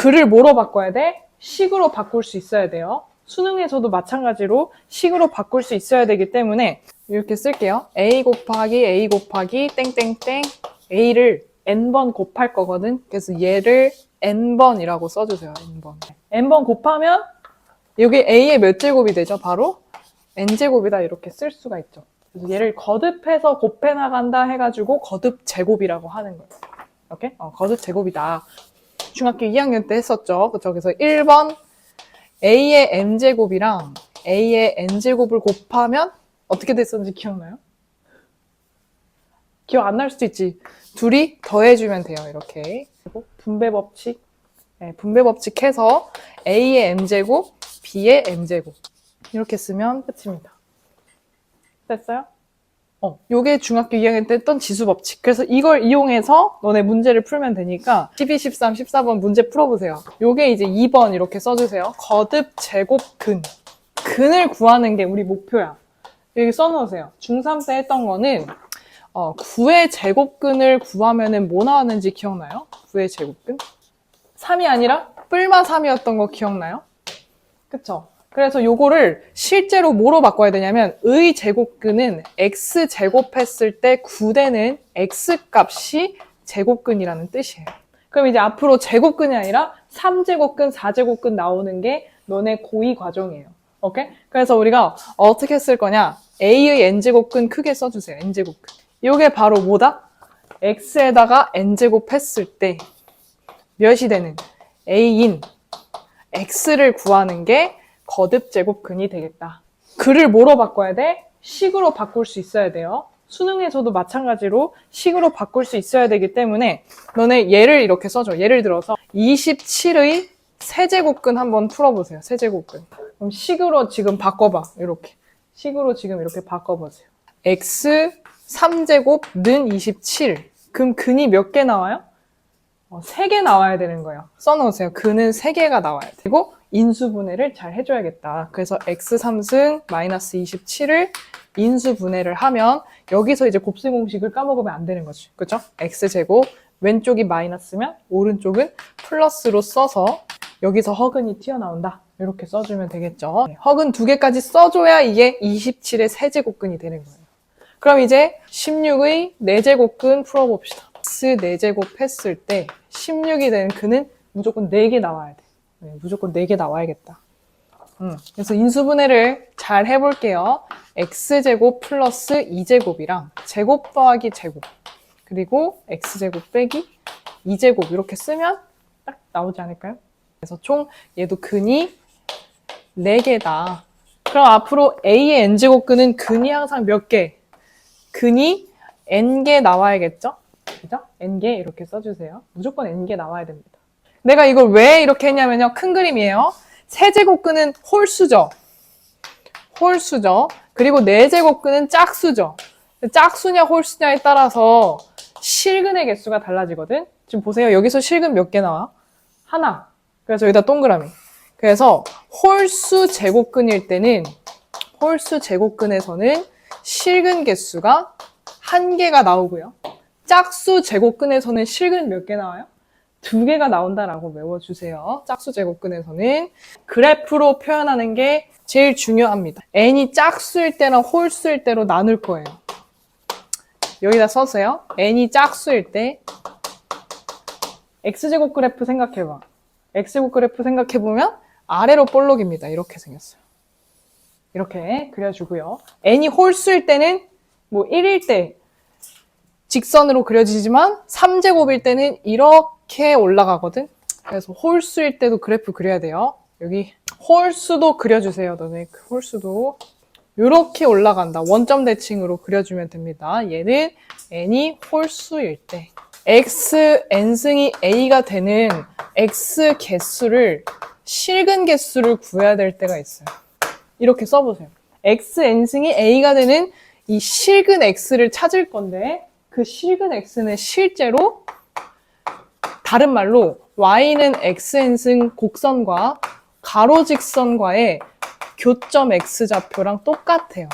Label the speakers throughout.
Speaker 1: 글을 뭐로 바꿔야 돼? 식으로 바꿀 수 있어야 돼요. 수능에서도 마찬가지로 식으로 바꿀 수 있어야 되기 때문에 이렇게 쓸게요. a 곱하기 땡땡땡 a를 n번 곱할 거거든. 그래서 얘를 n번이라고 써주세요. n번 곱하면 여기 a의 몇 제곱이 되죠? 바로 n제곱이다 이렇게 쓸 수가 있죠. 그래서 얘를 거듭해서 곱해 나간다 해가지고 거듭 제곱이라고 하는 거예요. 이렇게 거듭 제곱이다. 중학교 2학년 때 했었죠. 그쵸? 그래서 1번 a의 m제곱이랑 a의 n제곱을 곱하면 어떻게 됐었는지 기억나요? 기억 안 날 수도 있지. 둘이 더해주면 돼요. 이렇게. 그리고 분배 법칙. 네, 분배 법칙 해서 a의 m제곱, b의 m제곱. 이렇게 쓰면 끝입니다. 됐어요? 요게 중학교 2학년 때 했던 지수 법칙. 그래서 이걸 이용해서 너네 문제를 풀면 되니까 12, 13, 14번 문제 풀어보세요. 요게 이제 2번 이렇게 써주세요. 거듭 제곱 근. 근을 구하는 게 우리 목표야. 여기 써놓으세요. 중3 때 했던 거는 9의 제곱근을 구하면은 뭐 나왔는지 기억나요? 9의 제곱근? 3이 아니라 뿔마 3이었던 거 기억나요? 그쵸? 그래서 요거를 실제로 뭐로 바꿔야 되냐면 의 제곱근은 x 제곱했을 때 9되는 x 값이 제곱근이라는 뜻이에요. 그럼 이제 앞으로 제곱근이 아니라 3제곱근, 4제곱근 나오는 게 너네 고2 과정이에요. 오케이? 그래서 우리가 어떻게 쓸 거냐? a의 n제곱근 크게 써주세요. n제곱근. 요게 바로 뭐다? x에다가 n제곱 했을 때 몇이 되는 a인 x를 구하는 게 거듭 제곱근이 되겠다. 글을 뭐로 바꿔야 돼? 식으로 바꿀 수 있어야 돼요. 수능에서도 마찬가지로 식으로 바꿀 수 있어야 되기 때문에 너네 예를 이렇게 써줘. 예를 들어서 27의 세제곱근 한번 풀어보세요. 세제곱근. 그럼 식으로 지금 바꿔봐. 이렇게. 식으로 지금 이렇게 바꿔보세요. x 3제곱는 27. 그럼 근이 몇 개 나와요? 3개 나와야 되는 거예요. 써놓으세요. 근은 3개가 나와야 돼. 그리고 인수분해를 잘 해줘야겠다. 그래서 x3승 마이너스 27을 인수분해를 하면 여기서 이제 곱셈 공식을 까먹으면 안 되는 거지. 그죠? x제곱 왼쪽이 마이너스면 오른쪽은 플러스로 써서 여기서 허근이 튀어나온다. 이렇게 써주면 되겠죠. 허근 2개까지 써줘야 이게 27의 세제곱근이 되는 거예요. 그럼 이제 16의 4제곱근 풀어봅시다. x 4제곱 했을 때 16이 되는 근은 무조건 4개 나와야 돼. 무조건 4개 나와야겠다. 그래서 인수분해를 잘 해볼게요. x제곱 플러스 2제곱이랑 제곱 더하기 제곱 그리고 x제곱 빼기 2제곱 이렇게 쓰면 딱 나오지 않을까요? 그래서 총 얘도 근이 4개다. 그럼 앞으로 a의 n제곱근은 근이 항상 몇 개? 근이 n개 나와야겠죠? 그죠? n개 이렇게 써주세요. 무조건 n개 나와야 됩니다. 내가 이걸 왜 이렇게 했냐면요. 큰 그림이에요. 세제곱근은 홀수죠. 홀수죠. 그리고 4제곱근은 짝수죠. 짝수냐 홀수냐에 따라서 실근의 개수가 달라지거든. 지금 보세요. 여기서 실근 몇 개 나와? 하나. 그래서 여기다 동그라미. 그래서 홀수 제곱근일 때는 홀수 제곱근에서는 실근 개수가 1개가 나오고요. 짝수 제곱근에서는 실근 몇 개 나와요? 2개가 나온다라고 외워주세요. 짝수 제곱근에서는 그래프로 표현하는 게 제일 중요합니다. n이 짝수일 때랑 홀수일 때로 나눌 거예요. 여기다 써서요. n이 짝수일 때 x제곱 그래프 생각해봐. x제곱 그래프 생각해보면 아래로 볼록입니다. 이렇게 생겼어요. 이렇게 그려주고요. n이 홀수일 때는 뭐 1일 때 직선으로 그려지지만 3제곱일 때는 이렇게 올라가거든. 그래서 홀수일 때도 그래프 그려야 돼요. 여기 홀수도 그려주세요. 너네 홀수도 이렇게 올라간다. 원점 대칭으로 그려주면 됩니다. 얘는 n이 홀수일 때 x n승이 a가 되는 x 개수를 실근 개수를 구해야 될 때가 있어요. 이렇게 써보세요. x n승이 a가 되는 이 실근 x를 찾을 건데 그 실근 x는 실제로 다른 말로 y는 xn승 곡선과 가로직선과의 교점 x좌표랑 똑같아요.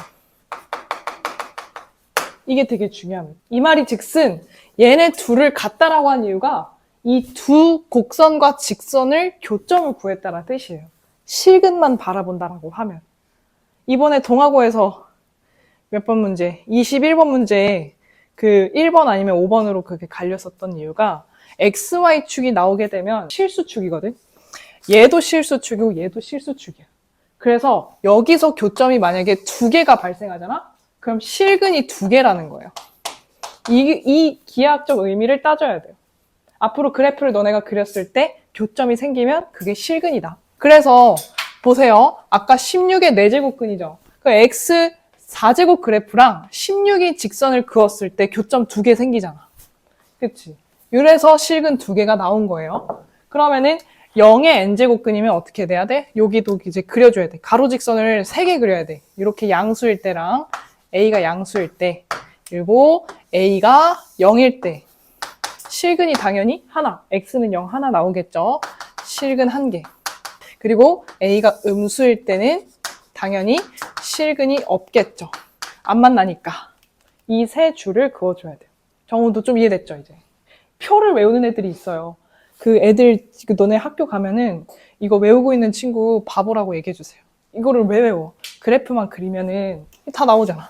Speaker 1: 이게 되게 중요합니다. 이 말이 즉슨 얘네 둘을 같다라고 한 이유가 이 두 곡선과 직선을 교점을 구했다는 뜻이에요. 실근만 바라본다라고 하면. 이번에 동아고에서 몇 번 문제? 21번 문제에 그 1번 아니면 5번으로 그게 갈렸었던 이유가 XY축이 나오게 되면 실수축이거든? 얘도 실수축이고 얘도 실수축이야. 그래서 여기서 교점이 만약에 두 개가 발생하잖아? 그럼 실근이 두 개라는 거예요. 이 기하학적 의미를 따져야 돼요. 앞으로 그래프를 너네가 그렸을 때 교점이 생기면 그게 실근이다. 그래서 보세요. 아까 16의 4제곱근이죠. 그 x 4제곱 그래프랑 16이 직선을 그었을 때 교점 2개 생기잖아. 그치? 이래서 실근 2개가 나온 거예요. 그러면은 0의 n제곱근이면 어떻게 돼야 돼? 여기도 이제 그려줘야 돼. 가로직선을 3개 그려야 돼. 이렇게 양수일 때랑 a가 양수일 때, 그리고 a가 0일 때 실근이 당연히 하나, x는 0 하나 나오겠죠. 실근 1개. 그리고 a가 음수일 때는 당연히 실근이 없겠죠. 안 만나니까. 이 세 줄을 그어줘야 돼요. 정우도 좀 이해됐죠, 이제? 표를 외우는 애들이 있어요. 그 애들, 너네 학교 가면은 이거 외우고 있는 친구 바보라고 얘기해주세요. 이거를 왜 외워? 그래프만 그리면은 다 나오잖아.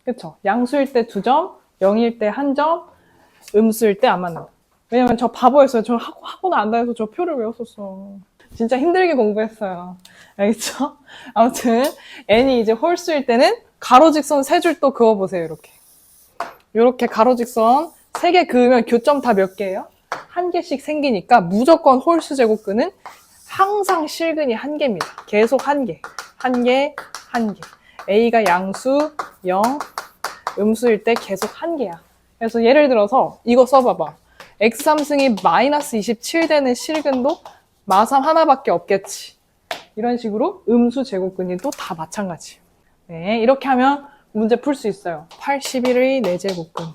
Speaker 1: 그쵸? 양수일 때 2점, 0일 때 1점, 음수일 때 안 만난다. 왜냐면 저 바보였어요. 저 학원 안 다녀서 저 표를 외웠었어. 진짜 힘들게 공부했어요. 알겠죠? 아무튼 n이 이제 홀수일 때는 가로직선 3줄 또 그어보세요. 이렇게 가로직선 3개 그으면 교점 다 몇 개예요? 1개씩 생기니까 무조건 홀수 제곱근은 항상 실근이 1개입니다. 계속 1개, 1개, 1개. a가 양수 0, 음수일 때 계속 1개야. 그래서 예를 들어서 이거 써봐봐. x3승이 마이너스 27 되는 실근도 마삼 하나밖에 없겠지. 이런 식으로 음수 제곱근이 또 다 마찬가지. 네, 이렇게 하면 문제 풀 수 있어요. 81의 4제곱근.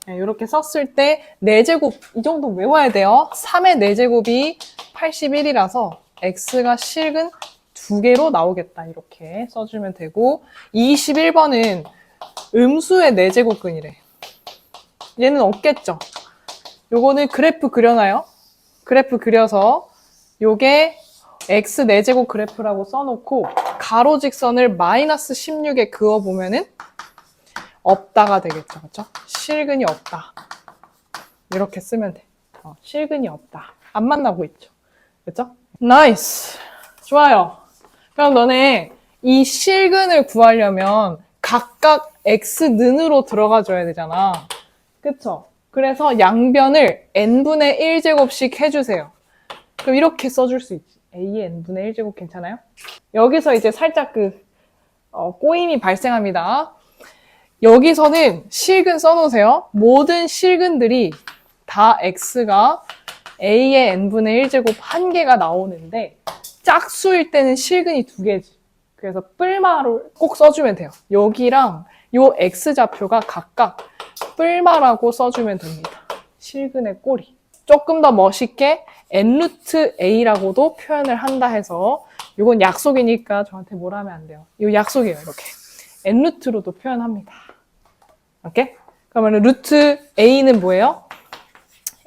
Speaker 1: 네, 이렇게 썼을 때 4제곱 이 정도 외워야 돼요. 3의 4제곱이 81이라서 x가 실근 2개로 나오겠다. 이렇게 써주면 되고 21번은 음수의 4제곱근이래. 얘는 없겠죠. 요거는 그래프 그려놔요. 그래프 그려서 요게 x 4제곱 그래프라고 써놓고 가로직선을 마이너스 16에 그어보면은 없다가 되겠죠. 그렇죠? 실근이 없다. 이렇게 쓰면 돼. 실근이 없다. 안 만나고 있죠. 그렇죠? 나이스. 좋아요. 그럼 너네 이 실근을 구하려면 각각 x는으로 들어가줘야 되잖아. 그쵸? 그래서 양변을 n분의 1제곱씩 해주세요. 그럼 이렇게 써줄 수 있지. a의 n분의 1제곱 괜찮아요? 여기서 이제 살짝 꼬임이 발생합니다. 여기서는 실근 써놓으세요. 모든 실근들이 다 x가 a의 n분의 1제곱 1개가 나오는데 짝수일 때는 실근이 2개지. 그래서 뿔마를 꼭 써주면 돼요. 여기랑 요 x좌표가 각각 뿔마라고 써주면 됩니다. 실근의 꼬리. 조금 더 멋있게 n루트-a라고도 표현을 한다 해서 이건 약속이니까 저한테 뭐라 하면 안 돼요. 이거 약속이에요. 이렇게. n루트로도 표현합니다. 오케이? 그러면 루트 a는 뭐예요?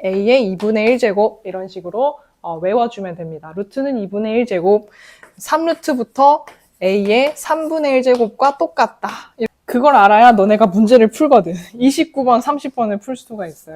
Speaker 1: a의 2분의 1제곱 이런 식으로 외워주면 됩니다. 루트는 2분의 1제곱 3루트부터 a의 3분의 1제곱과 똑같다. 그걸 알아야 너네가 문제를 풀거든. 29번, 30번을 풀 수가 있어요.